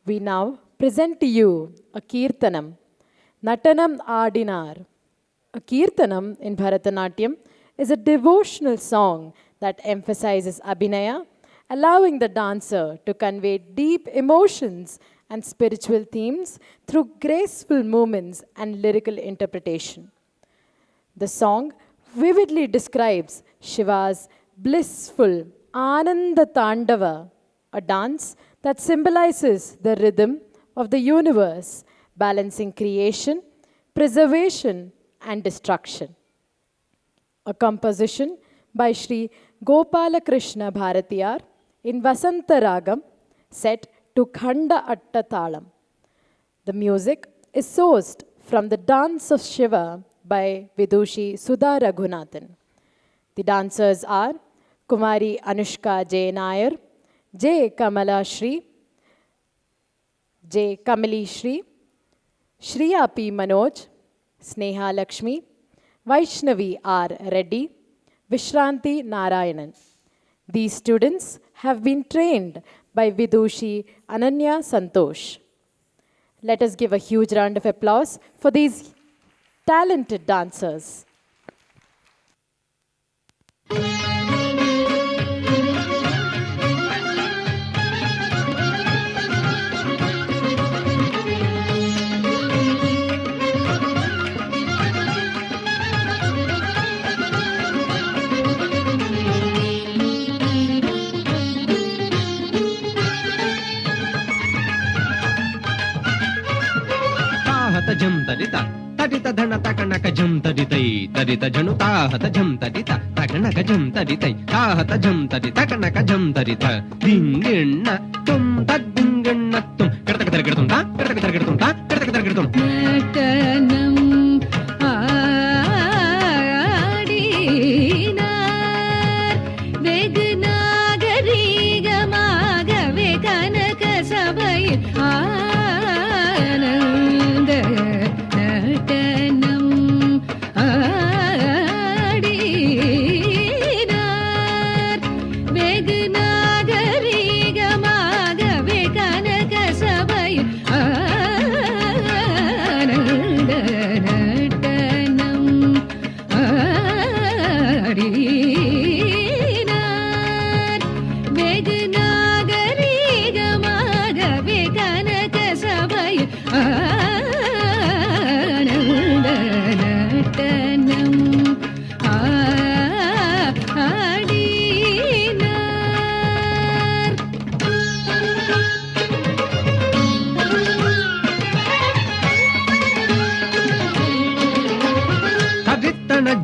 We now present to you a Kirtanam, Natanam Adinar. A Kirtanam in Bharatanatyam is a devotional song that emphasizes Abhinaya, allowing the dancer to convey deep emotions and spiritual themes through graceful movements and lyrical interpretation. The song vividly describes Shiva's blissful Ananda Tandava, a dance that symbolizes the rhythm of the universe, balancing creation, preservation, and destruction. A composition by Sri Gopala Krishna Bharatiyar in Vasanta Ragam, set to Khanda Atta Talam. The music is sourced from the Dance of Shiva by Vidushi Sudha Raghunathan. The dancers are Kumari Anushka J. Nair, J. Kamala Shri, J. Kamali Shri, Shriya P. Manoj, Sneha Lakshmi, Vaishnavi R. Reddy, Vishranti Narayanan. These students have been trained by Vidushi Ananya Santosh. Let us give a huge round of applause for these talented dancers. Jam tadita, tadita dhana takanaka jam taditai, tadita januta hata jam tadita, takanaka jam taditai, tahata jam tadita kanaka jam tadita, dingenna tum tadingenna tum, kertakataratum ta, kertakataratum ta, kertakataratum. Natanam Adinar, Vegnagarigamagave Kanaka Sabai.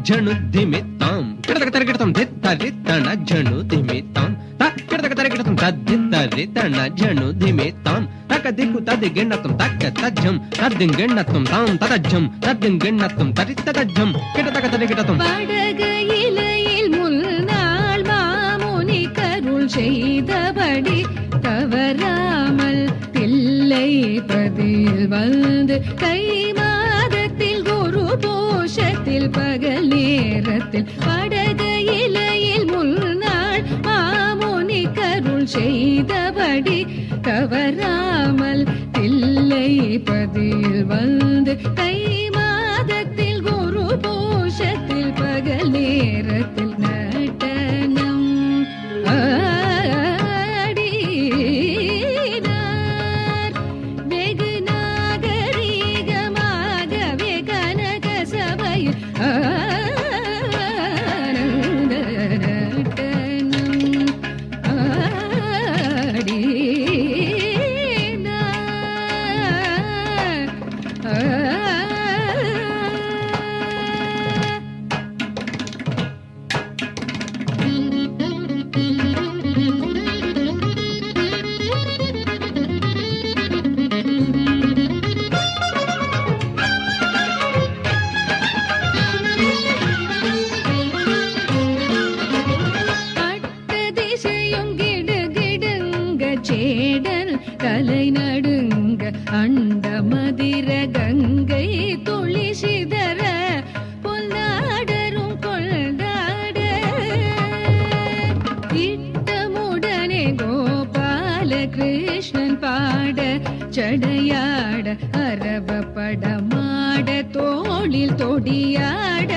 Janu dimitam, kertakataratum, ditaritana janu dimitam, tak kertakataratum, taditaritana janu dimitam, takadiku tadigenatum, takatajam, tadingenatum, tam tadajam, tadingenatum, taditatajam, kertakataratum. படகையிலையில் முன்னாள் மாமுனி கருள் செய்தபடி தவறாமல் தில்லை பதில் வந்து கை மாதத்தில் குரு போஷத்தில் பகல் நேரத்தில் படகையிலையில் முன்னாள் மாமுனி கருள் செய்தபடி தவறாமல் தில்லை பதில் வந்து கை மாதத்தில் குரு போஷத்தில் பகல் நேரத்தில் நடனம் ஆடினார். வெகு நாகரீகமாகவே கனக சபையில் ஆனந்த நடனம் ஆடினார். சேடல் கலை நடுங்க அண்ட மதிர கங்கை துளி சிதற பொல்லாடரும் கொண்டாட இட்டமுடனே கோபால கிருஷ்ணன் பாட சடையாட அரவ படமாட தோளில் தொடியாட